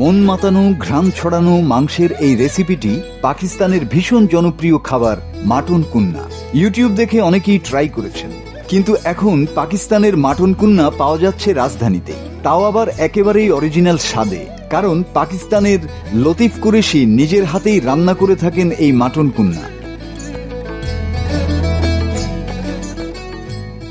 মন মাতানো, ঘ্রাণ ছড়ানো মাংসের এই রেসিপিটি পাকিস্তানের ভীষণ জনপ্রিয় খাবার মাটন কুন্না। ইউটিউব দেখে অনেকেই ট্রাই করেছেন, কিন্তু এখন পাকিস্তানের মাটন কুন্না পাওয়া যাচ্ছে রাজধানীতে, তাও আবার একেবারেই অরিজিনাল স্বাদে। কারণ পাকিস্তানের লতিফ কুরেশি নিজের হাতেই রান্না করে থাকেন এই মাটন কুন্না।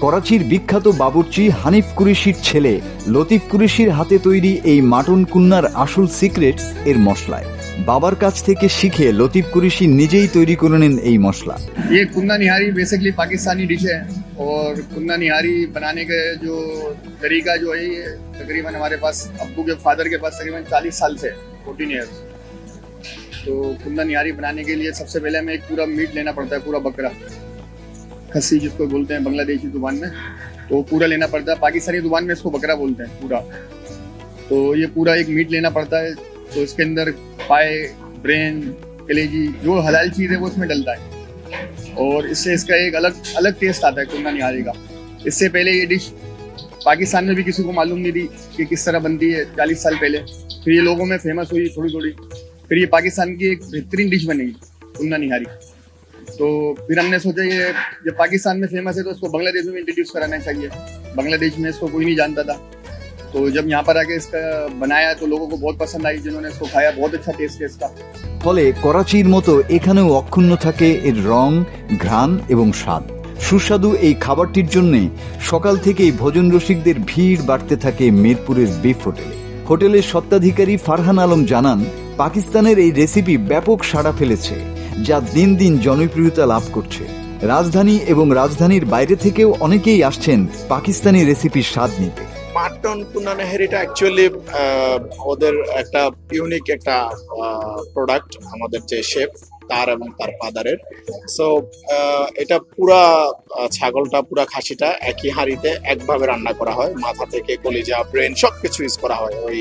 করাচির বিখ্যাত বাবুর্চি হানিফ কুরেশির ছেলে লতিফ কুরেশির হাতে তৈরি এই মাটন কুন্নার আসল সিক্রেটস এর মশলায়। বাবার কাছ থেকে শিখে লতিফ কুরেশি নিজেই তৈরি করে নেন এই মশলা। ये कुन्ना निहारी बेसिकली पाकिस्तानी डिश है और कुन्ना निहारी बनाने का जो तरीका जो है ये तकरीबन हमारे पास अब्बू के फादर के पास तकरीबन 40 साल से 14 ईयर्स। तो कुन्ना निहारी बनाने के लिए सबसे पहले हमें एक पूरा मीट लेना पड़ता है, पूरा बकरा, खस्सी जिसको बोलते हैं बांग्लादेशी जुबान में, तो पूरा लेना पड़ता है। पाकिस्तानी जुबान में इसको बकरा बोलते हैं पूरा। तो ये पूरा एक मीट लेना पड़ता है। तो इसके अंदर पाए, ब्रेन, कलेजी, जो हलाल चीज़ है वो इसमें डलता है और इससे इसका एक अलग टेस्ट आता है कुन्ना निहारी का। इससे पहले ये डिश पाकिस्तान में भी किसी को मालूम नहीं थी कि किस तरह बनती है 40 साल पहले। फिर ये लोगों में फेमस हुई थोड़ी थोड़ी, फिर ये पाकिस्तान की एक बेहतरीन डिश बनेगी कुन्ना निहारी। तो फिर हमने सोचा ये जब पाकिस्तान में फेमस है तो इसको बांग्लादेश में इंट्रोड्यूस कराना चाहिए। बांग्लादेश में इसको कोई नहीं जानता था, तो जब यहाँ पर आके इसका बनाया तो लोगों को बहुत पसंद आई, जिन्होंने इसको खाया बहुत अच्छा टेस्ट है इसका। ফলে করাচির মতো এখানেও অক্ষুণ্ণ থাকে এর রং, ঘ্রাণ এবং স্বাদ। সুস্বাদু এই খাবারটির জন্য সকাল থেকেই ভোজন রসিকদের ভিড় বাড়তে থাকে মিরপুরের বিফ হোটেলে। হোটেলের স্বত্বাধিকারী ফারহান আলম জানান, পাকিস্তানের এই রেসিপি ব্যাপক সাড়া ফেলেছে, যা দিন দিন জনপ্রিয়তা লাভ করছে। রাজধানী এবং রাজধানীর বাইরে থেকেও অনেকেই আসছেন পাকিস্তানি রেসিপির স্বাদ নিতে। মাটন কুন্না নেহারিটা অ্যাকচুয়ালি ওদের একটা ইউনিক একটা প্রোডাক্ট, আমাদের যে শেফ তার এবং তার ফাদারের। সো এটা পুরা ছাগলটা, পুরা খাসিটা একই হাঁড়িতে একভাবে রান্না করা হয়, মাথা থেকে কলিজা, ব্রেন সবকিছু ইউজ করা হয় ওই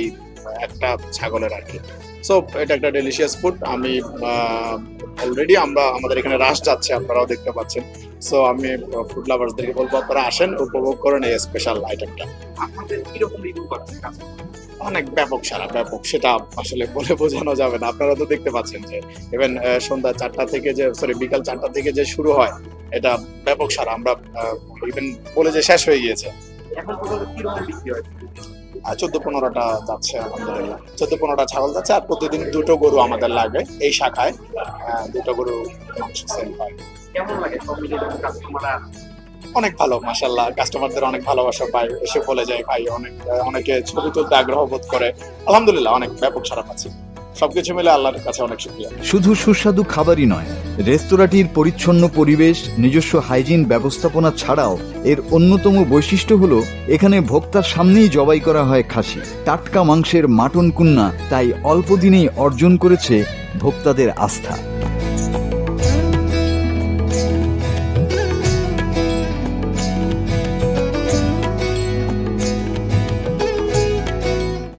একটা ছাগলের আর কি। সো এটা একটা ডেলিশিয়াস ফুড। আমি অলরেডি আমাদের এখানে রাশ যাচ্ছে, আপনারাও দেখতে পাচ্ছেন। সো আমি ফুড লাভার্সদেরকে বলবো আপনারা আসেন, উপভোগ করেন এই স্পেশাল আইটেমটা। অনেক ব্যাপক সারা, ব্যাপক, সেটা আসলে বলে বোঝানো যাবে না। আপনারা তো দেখতে পাচ্ছেন যে ইভেন সন্ধ্যা 4টা থেকে বিকাল 4টা থেকে যে শুরু হয়, এটা ব্যাপক সারা। আমরা ইভেন বলে যে শেষ হয়ে গিয়েছে। 14-15টা যাচ্ছে আলহামদুলিল্লাহ, 14-15টা ছাগল যাচ্ছে। আর প্রতিদিন 2টো গরু আমাদের লাগে এই শাখায়, 2টো গরু মাংস সেল হয়। অনেক ভালো, মাশাআল্লাহ, কাস্টমারদের অনেক ভালোবাসা পাই, এসে বলে যায় ভাই, অনেকে ছবি তুলতে আগ্রহ বোধ করে। আলহামদুলিল্লাহ অনেক ব্যাপক সারা পাচ্ছি। সবকিছু মিলে আল্লাহর কাছে অনেক শুকরিয়া। শুধু সুস্বাদু খাবারই নয়, রেস্তোরাঁটির পরিচ্ছন্ন পরিবেশ, নিজস্ব হাইজিন ব্যবস্থাপনা ছাড়াও এর অন্যতম বৈশিষ্ট্য হলো এখানে ভোক্তার সামনেই জবাই করা হয় খাসি। টাটকা মাংসের মাটন কুন্না তাই অল্প দিনেই অর্জন করেছে ভোক্তাদের আস্থা।